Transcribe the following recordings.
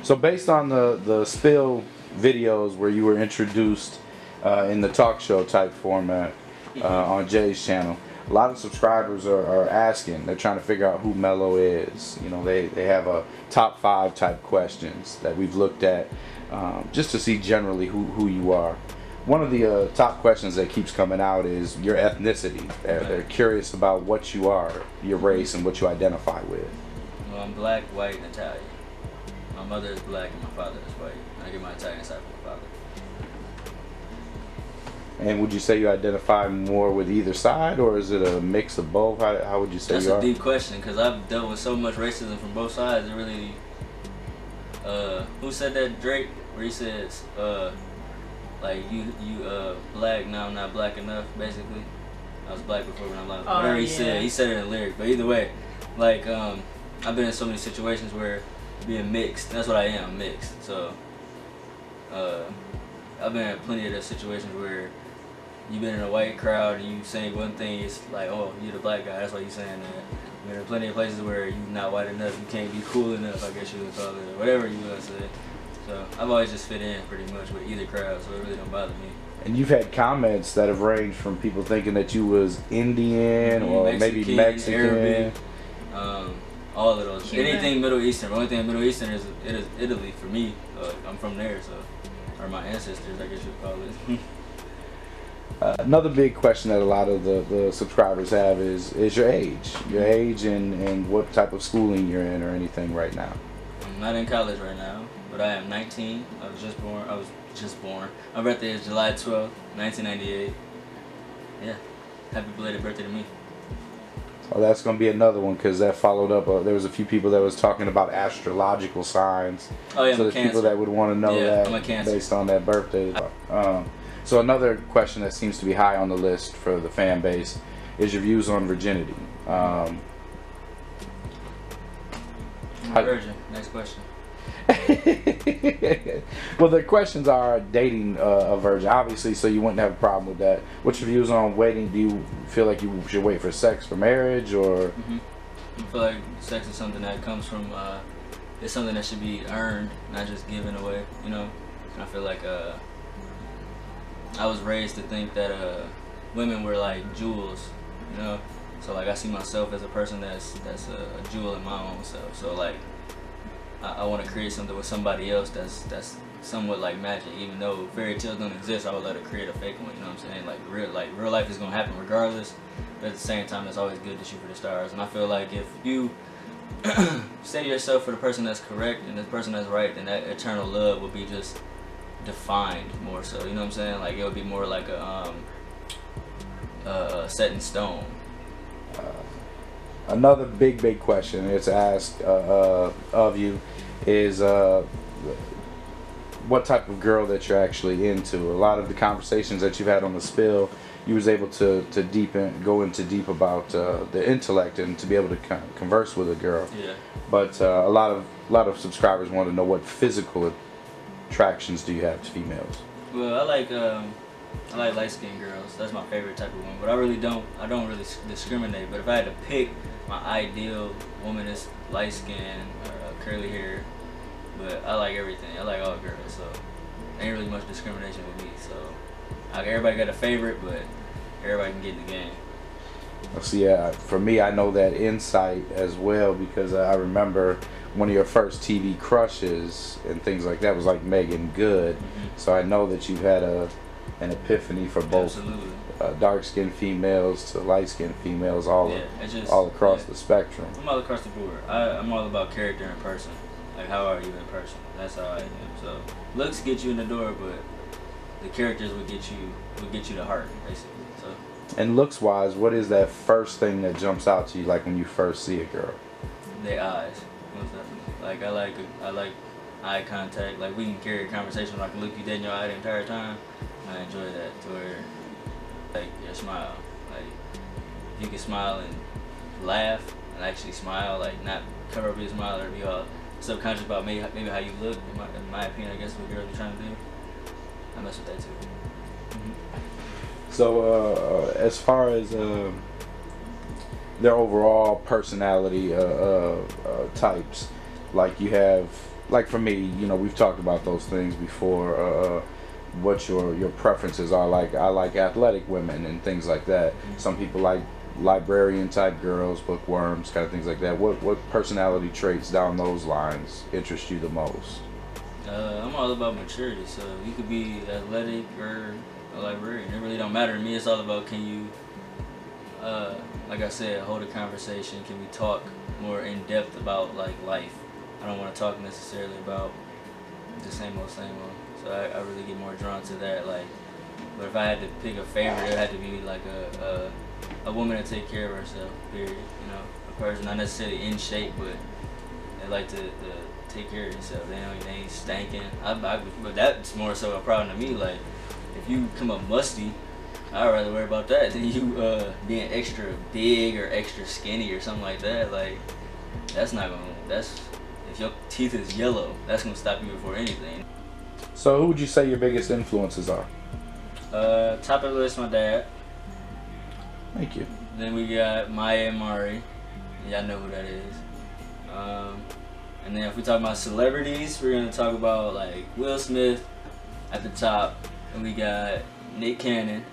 So based on the spill videos where you were introduced in the talk show type format on Jay's channel, a lot of subscribers are asking. They're trying to figure out who Mello is. You know, they have a top 5 type questions that we've looked at just to see generally who you are. One of the top questions that keeps coming out is your ethnicity. They're curious about what you are, your race, and what you identify with. Well, I'm black, white, and Italian. My mother is black and my father is white. I get my Italian side from my father. And would you say you identify more with either side, or is it a mix of both? How would you say you are? That's a deep question, because I've dealt with so much racism from both sides. It really... who said that? Drake? Where he says, like, you black, now I'm not black enough, basically. I was black before when I'm black. Whatever he said it in a lyric. But either way, like, I've been in so many situations where being mixed, that's what I am, mixed. So, I've been in plenty of those situations where you've been in a white crowd and you saying one thing, it's like, oh, you're the black guy, that's why you saying that. I've been in plenty of places where you're not white enough, you can't be cool enough, I guess you would call it, or whatever you want to say. So I've always just fit in pretty much with either crowd, so it really don't bother me. And you've had comments that have ranged from people thinking that you was Indian or maybe Mexican, Arabic, all of those. Cuban. Anything Middle Eastern. The only thing Middle Eastern is Italy for me. I'm from there, so, or my ancestors, I guess you'd call it. Another big question that a lot of the subscribers have is your age. Your age and what type of schooling you're in or anything right now. I'm not in college right now, but I am 19. I was just born. My birthday is July 12th, 1998. Yeah, happy belated birthday to me. Well, that's going to be another one because that followed up. There was a few people that was talking about astrological signs. Oh yeah, so there's people that would want to know that based on that birthday. So another question that seems to be high on the list for the fan base is your views on virginity. I'm a virgin. Next question. Well, the questions are dating a virgin, obviously, so you wouldn't have a problem with that. What's your views on waiting? Do you feel like you should wait for sex for marriage, or? I feel like sex is something that comes from, it's something that should be earned, not just given away, you know? And I feel like I was raised to think that women were like jewels, you know? So like I see myself as a person that's a jewel in my own self. So like I want to create something with somebody else that's somewhat like magic. Even though fairy tales don't exist, I would let her create a fake one. You know what I'm saying? Like real life is gonna happen regardless. But at the same time, it's always good to shoot for the stars. And I feel like if you set yourself for the person that's correct and the person that's right, then that eternal love will be just defined more so. You know what I'm saying? Like it would be more like a set in stone. Another big question it's asked of you is what type of girl that you're actually into. A lot of the conversations that you've had on the spill, you was able to go into deep about the intellect and to be able to converse with a girl. Yeah. But a lot of subscribers want to know what physical attractions do you have to females. Well, I like light-skinned girls. That's my favorite type of woman. But I don't really discriminate. But if I had to pick, my ideal woman is light-skinned, curly hair. But I like everything. I like all girls. So ain't really much discrimination with me. So everybody got a favorite, but everybody can get in the game. See, for me, I know that insight as well because I remember one of your first TV crushes and things like that was like Megan Good. So I know that you've had an epiphany for both dark-skinned females to light-skinned females, all across the spectrum. I'm all across the board. I'm all about character in person. Like, how are you in person? That's how I am. So looks get you in the door, but the characters will get you the heart, basically. So. And looks-wise, what is that first thing that jumps out to you, like when you first see a girl? Their eyes, most definitely. Like I like eye contact. Like we can carry a conversation. I can look you dead in your eye the entire time. I enjoy that. To where, like, your smile. Like if you can smile and laugh and actually smile, like not cover up your smile or be all subconscious about maybe how you look. In my opinion, I guess what girls are trying to do. I mess with that too. So as far as their overall personality types, like you have like for me, you know, we've talked about those things before. What your preferences are. Like I like athletic women and things like that. Some people like librarian type girls, bookworms, kind of things like that. What personality traits down those lines interest you the most? I'm all about maturity, so you could be athletic or a librarian. It really don't matter to me. It's all about, can you, like I said, hold a conversation? Can we talk more in depth about like life? I don't want to talk necessarily about the same old, same old. So I really get more drawn to that. Like, but if I had to pick a favorite, it had to be like a woman that take care of herself. Period. You know, a person not necessarily in shape, but they like to take care of themselves. They ain't stanking. But that's more so a problem to me. Like, if you come up musty, I'd rather worry about that than you being extra big or extra skinny or something like that. Like, that's not gonna. That's, if your teeth is yellow, that's gonna stop you before anything. So who would you say your biggest influences are? Top of the list, my dad. Thank you. Then we got Maya and Mari. Y'all know who that is. And then if we talk about celebrities, we're gonna talk about like Will Smith at the top, and we got Nick Cannon.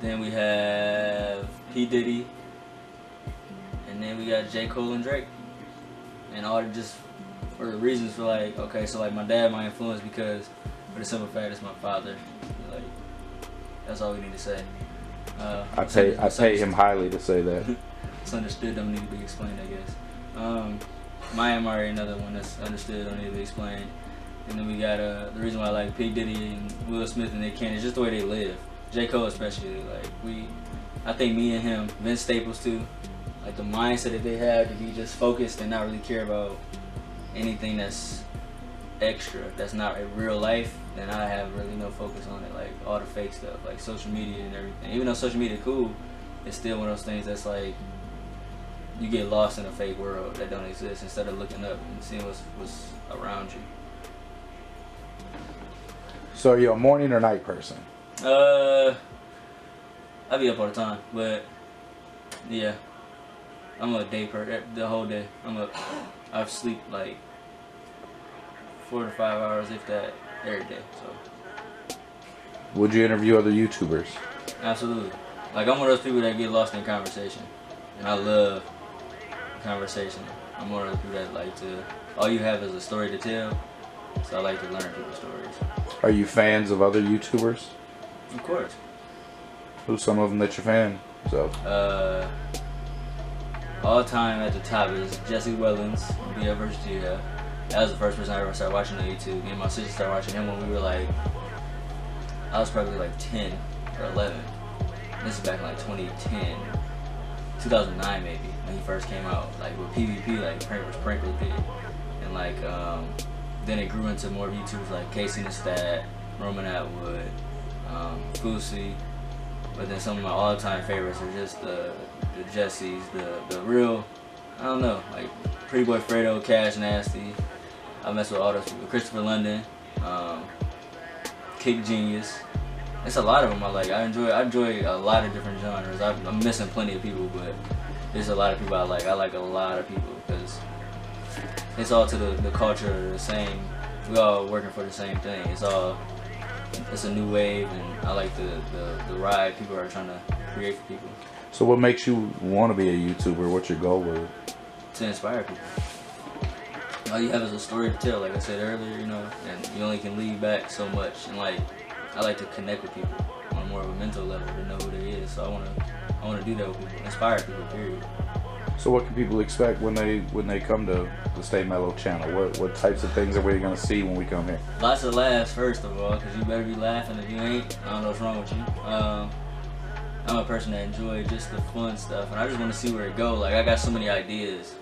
Then we have P. Diddy, and then we got J. Cole and Drake. And all just for the reasons for like, okay, so like my dad, my influence, because for the simple fact it's my father. Like, that's all we need to say. I pay him highly to say that. It's understood, don't need to be explained, I guess. Maya and Mari, another one that's understood, don't need to be explained. And then we got the reason why I like P. Diddy and Will Smith and Nick Cannon is just the way they live. J. Cole especially, like I think me and him, Vince Staples too, like the mindset that they have to be just focused and not really care about anything that's extra, that's not in real life, then I have really no focus on it. Like all the fake stuff, like social media and everything. Even though social media is cool, it's still one of those things that's like, you get lost in a fake world that don't exist instead of looking up and seeing what's around you. So are you a morning or night person? I be up all the time, but yeah, I'm a day the whole day. I sleep like 4 to 5 hours, if that, every day. So. Would you interview other YouTubers? Absolutely. Like, I'm one of those people that get lost in conversation, and I love conversation. I'm one of those people that like to. All you have is a story to tell, so I like to learn people's stories. Are you fans of other YouTubers? Of course. Who's some of them that you're fan? So. All time at the top is Jesse Wellens, BF vs. GF. That was the first person I ever started watching on YouTube. Me and my sister started watching him when we were like, I was probably like 10 or 11. This is back in like 2010, 2009 maybe, when he first came out. Like with PvP, like Prankly Pig. And like, then it grew into more YouTubers like Casey Neistat, Roman Atwood, Fousey. But then some of my all-time favorites are just the Jessies, the real, I don't know, like Pretty Boy Fredo, Cash Nasty. I mess with all those people. Christopher London, Kick Genius. It's a lot of them I like. I enjoy a lot of different genres. I'm missing plenty of people, but there's a lot of people I like. I like a lot of people because it's all to the culture, the same. We all working for the same thing. It's a new wave, and I like the ride people are trying to create for people. So what makes you want to be a YouTuber? What's your goal with it? To inspire people. All you have is a story to tell, like I said earlier, you know, and you only can leave back so much. And like, I like to connect with people on more of a mental level to know who they is. So I wanna do that with people, inspire people. Period. So what can people expect when they come to the Stay Mellow channel? What types of things are we gonna see when we come here? Lots of laughs, first of all, because you better be laughing. If you ain't, I don't know what's wrong with you. I'm a person that enjoys just the fun stuff, and I just want to see where it goes. Like, I got so many ideas.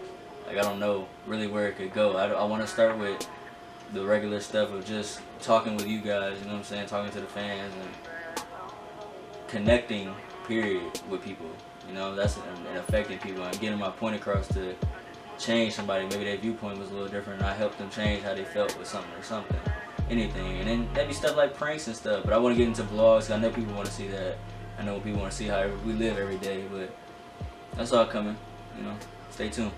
Like, I don't know really where it could go. I want to start with the regular stuff of just talking with you guys, you know what I'm saying? Talking to the fans and connecting, period, with people. You know, that's and affecting people and getting my point across to change somebody. Maybe their viewpoint was a little different, and I helped them change how they felt with something or something. Anything. And then that'd be stuff like pranks and stuff. But I want to get into vlogs. I know people want to see that. I know people want to see how we live every day, but that's all coming, you know. Stay tuned.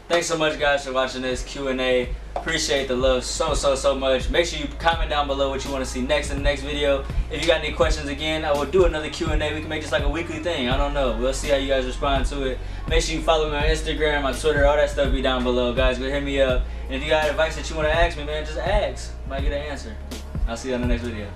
Thanks so much, guys, for watching this Q&A. Appreciate the love so much. Make sure you comment down below what you want to see next in the next video. If you got any questions, again, I will do another Q&A. We can make this like a weekly thing. I don't know. We'll see how you guys respond to it. Make sure you follow me on Instagram, on Twitter, all that stuff be down below. Guys, go hit me up. And if you got advice that you want to ask me, man, just ask. Might get an answer. I'll see you on the next video.